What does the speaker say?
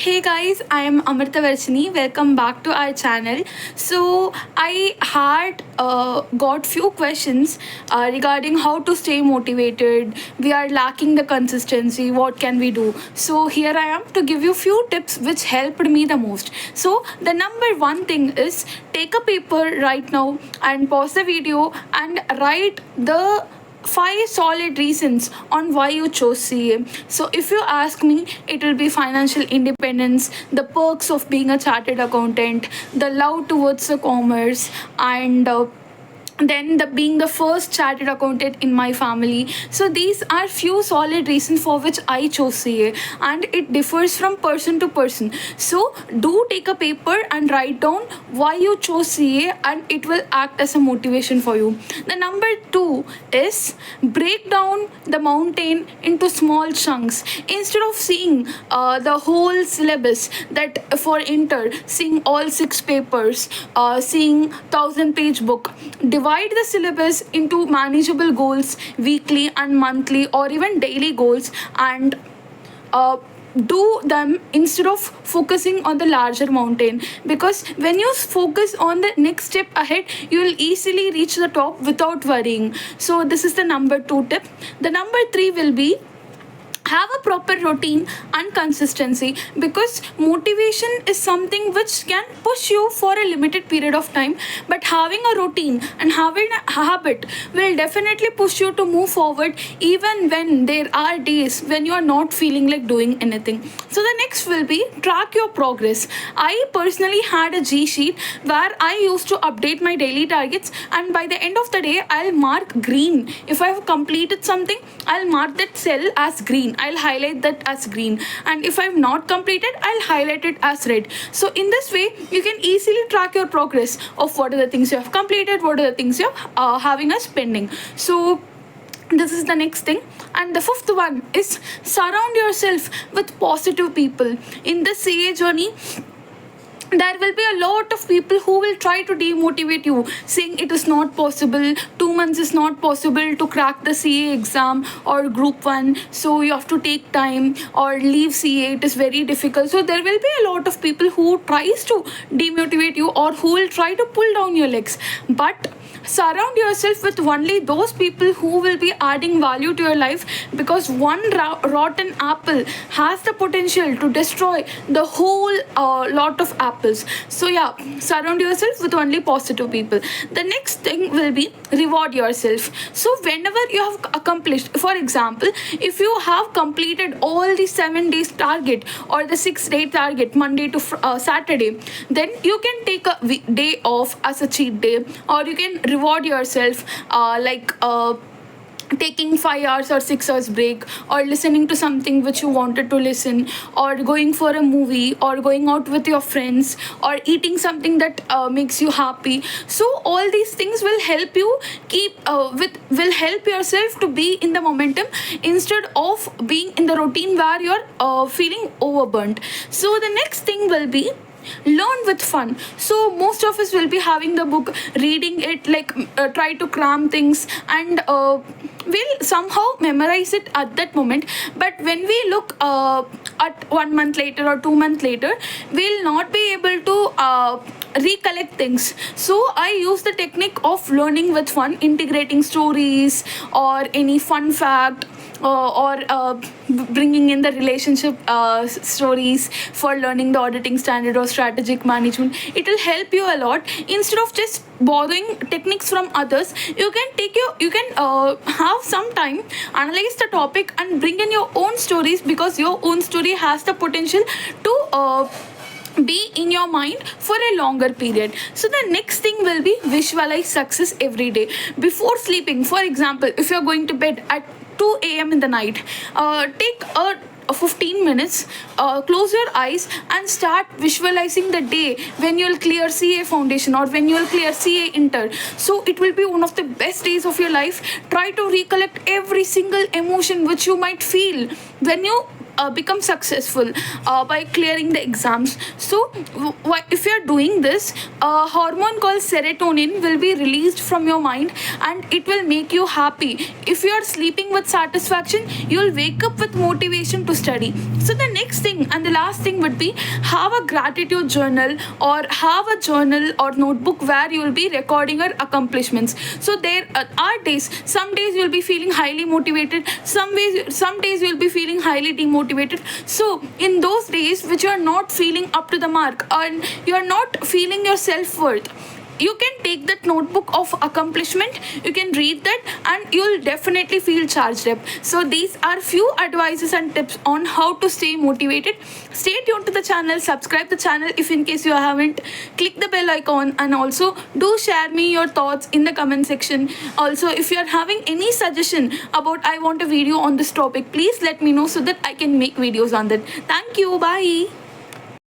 Hey guys, I am Amrita Varshini. Welcome back to our channel. So I had got few questions regarding how to stay motivated. We are lacking the consistency. What can we do? So here I am to give you few tips which helped me the most. So the number one thing is take a paper right now and pause the video and write the five solid reasons on why you chose CA. So, if you ask me, it will be financial independence, the perks of being a chartered accountant, the love towards the commerce, and then the being the first chartered accountant in my family. So these are few solid reasons for which I chose CA, and it differs from person to person. So do take a paper and write down why you chose CA, and it will act as a motivation for you. The number two is break down the mountain into small chunks instead of seeing the whole syllabus that for inter, seeing all six papers, seeing 1,000-page book. Divide the syllabus into manageable goals, weekly and monthly or even daily goals, and do them instead of focusing on the larger mountain, because when you focus on the next step ahead, you will easily reach the top without worrying. So this is the number two tip. The number three will be have a proper routine and consistency, because motivation is something which can push you for a limited period of time, but having a routine and having a habit will definitely push you to move forward even when there are days when you are not feeling like doing anything. So the next will be track your progress. I personally had a G sheet where I used to update my daily targets, and by the end of the day I'll mark green. If I have completed something, I'll mark that cell as green. I'll highlight that as green, and if I've not completed, I'll highlight it as red. So in this way you can easily track your progress of what are the things you have completed, what are the things you're having as pending. So this is the next thing. And the fifth one is surround yourself with positive people. In the CA journey, there will be a lot of people who will try to demotivate you, saying it is not possible, 2 months is not possible to crack the CA exam or group 1, so you have to take time, or leave CA, it is very difficult. So there will be a lot of people who tries to demotivate you or who will try to pull down your legs, but surround yourself with only those people who will be adding value to your life, because one rotten apple has the potential to destroy the whole lot of apples. So yeah, surround yourself with only positive people. The next thing will be reward yourself. So whenever you have accomplished, for example, if you have completed all the 7 days target or the 6 day target, Monday to Saturday, then you can take a day off as a cheat day, or you can reward yourself taking 5 hours or 6 hours break, or listening to something which you wanted to listen, or going for a movie, or going out with your friends, or eating something that makes you happy. So all these things will help you will help yourself to be in the momentum instead of being in the routine where you're feeling overburnt. So the next thing will be learn with fun. So most of us will be having the book, reading it, like try to cram things, and we'll somehow memorize it at that moment, but when we look at 1 month later or 2 months later, we'll not be able to recollect things. So I use the technique of learning with fun, integrating stories or any fun fact, or bringing in the relationship stories for learning the auditing standard or strategic management. It will help you a lot. Instead of just borrowing techniques from others, you can have some time, analyze the topic and bring in your own stories, because your own story has the potential to be in your mind for a longer period. So the next thing will be visualize success every day before sleeping. For example, if you're going to bed at 2 a.m. in the night, take a 15 minutes, close your eyes and start visualizing the day when you'll clear CA foundation or when you'll clear CA inter. So it will be one of the best days of your life. Try to recollect every single emotion which you might feel when you become successful by clearing the exams. So if you're doing this, a hormone called serotonin will be released from your mind, and it will make you happy. If you're sleeping with satisfaction, you'll wake up with motivation to study. So the next thing and the last thing would be, have a gratitude journal, or have a journal or notebook where you will be recording your accomplishments. So there are days, some days you'll be feeling highly motivated, some days you'll be feeling highly demotivated. So in those days which you are not feeling up to the mark and you are not feeling your self-worth, you can take that notebook of accomplishment, you can read that, and you'll definitely feel charged up. So these are few advices and tips on how to stay motivated. Stay tuned to the channel, subscribe the channel if in case you haven't, click the bell icon, and also do share me your thoughts in the comment section. Also, if you are having any suggestion about I want a video on this topic, please let me know so that I can make videos on that. Thank you, bye.